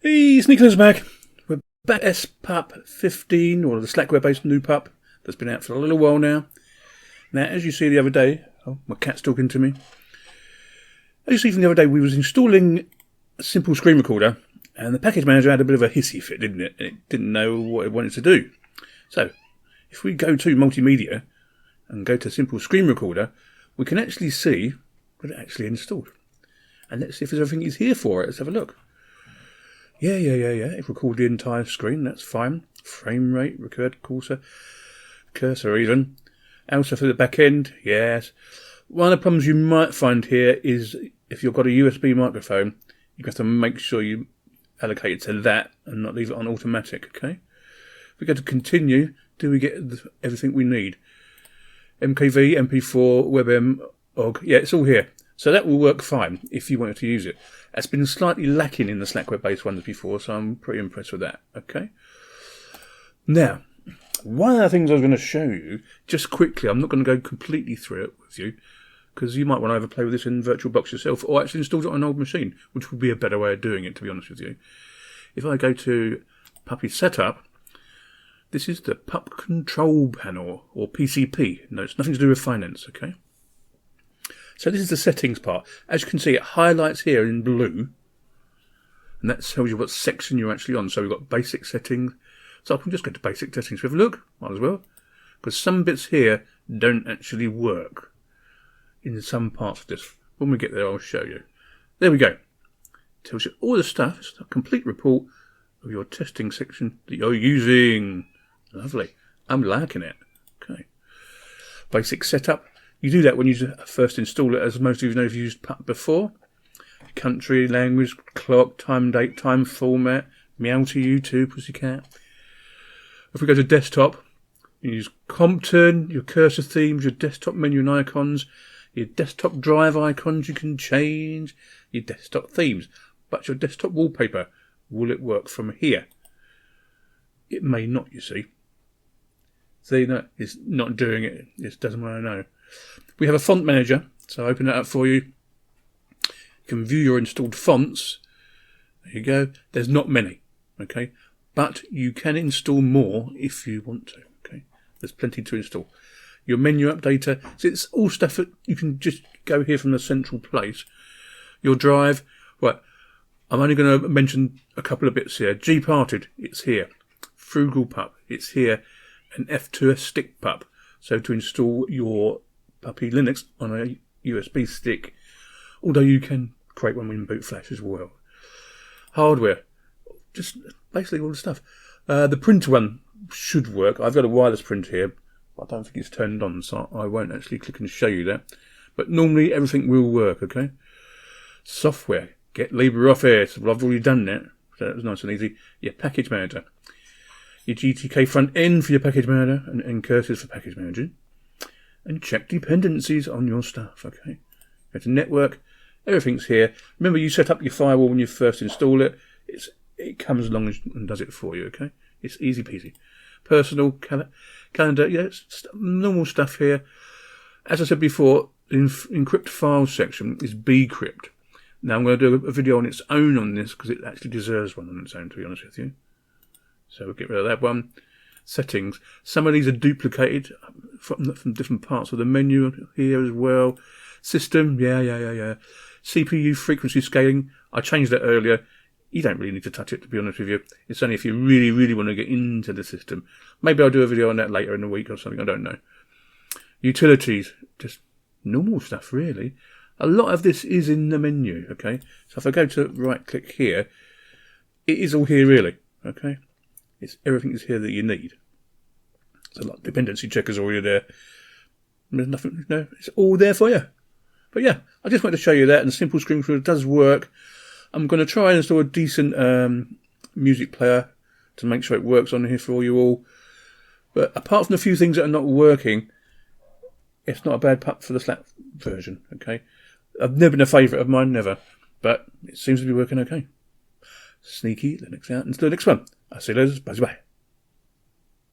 Hey, Sneakers back. We're back at Pup 15, or the Slackware-based new Pup that's been out for a little while now. Now, as you see the other day, my cat's talking to me. As you see from the other day, we was installing a simple screen recorder, and the package manager had a bit of a hissy fit, didn't it? And it didn't know what it wanted to do. So, if we go to multimedia and go to simple screen recorder, we can actually see what it actually installed. And let's see if there's everything is here for it. Let's have a look. Yeah. It recorded the entire screen, that's fine. Frame rate, record cursor even. Also for the back end, yes. One of the problems you might find here is if you've got a USB microphone, you have to make sure you allocate it to that and not leave it on automatic, okay? If we go to continue, do we get everything we need? MKV, MP4, WebM, OGG, yeah, it's all here. So that will work fine if you wanted to use it. That's been slightly lacking in the Slackware-based ones before, so I'm pretty impressed with that, okay? Now, one of the things I was going to show you, just quickly, I'm not going to go completely through it with you, because you might want to either play with this in VirtualBox yourself, or actually install it on an old machine, which would be a better way of doing it, to be honest with you. If I go to Puppy Setup, this is the Pup Control Panel, or PCP. No, it's nothing to do with finance, okay? So this is the settings part. As you can see, it highlights here in blue, and that tells you what section you're actually on. So we've got basic settings. So I can just go to basic settings. Have a look, might as well, because some bits here don't actually work in some parts of this. When we get there, I'll show you. There we go. Tells you all the stuff. It's a complete report of your testing section that you're using. Lovely. I'm liking it. Okay. Basic setup. You do that when you first install it, as most of you know if you've used Pup before. Country, language, clock, time, date, time format, meow to you too, pussycat. If we go to desktop, you use Compton, your cursor themes, your desktop menu and icons, your desktop drive icons you can change, your desktop themes. But your desktop wallpaper, will it work from here? It may not, you see. See, no, it's not doing it. It doesn't want to know. We have a font manager, so I'll open that up for you. You can view your installed fonts. There you go. There's not many, okay? But you can install more if you want to, okay? There's plenty to install. Your menu updater, so it's all stuff that you can just go here from the central place. Your drive, right, I'm only going to mention a couple of bits here. Gparted, it's here. Frugal Pup, it's here. And F2S Stick Pup. So to install your Puppy Linux on a USB stick, although you can create one in boot flash as well. Hardware, just basically all the stuff. The printer one should work. I've got a wireless printer here, but I don't think it's turned on, so I won't actually click and show you that. But normally everything will work, okay? Software, get LibreOffice. Well, I've already done that, so that was nice and easy. Your package manager. Your GTK front end for your package manager and cursors for package managing. And check dependencies on your stuff, okay? Go to network, everything's here. Remember, you set up your firewall when you first install it. It comes along and does it for you, okay? It's easy peasy. Personal calendar, yeah, it's normal stuff here. As I said before, the encrypt files section is bcrypt. Now I'm going to do a video on its own on this because it actually deserves one on its own, to be honest with you. So we'll get rid of that one. Settings. Some of these are duplicated from different parts of the menu here as well. System. Yeah. CPU frequency scaling. I changed that earlier. You don't really need to touch it, to be honest with you. It's only if you really, really want to get into the system. Maybe I'll do a video on that later in the week or something. I don't know. Utilities. Just normal stuff, really. A lot of this is in the menu, okay? So if I go to right-click here, it is all here, really, okay? Everything is here that you need. So like dependency checkers are already there. There's nothing, no, it's all there for you. But yeah, I just wanted to show you that, and simple screen recorder does work. I'm going to try and install a decent music player to make sure it works on here for you all. But apart from the few things that are not working, it's not a bad Pup for the Slack version, okay? I've never been a favourite of mine, never. But it seems to be working okay. Sneaky Linux out until the next one. I'll see you later. Bye-bye.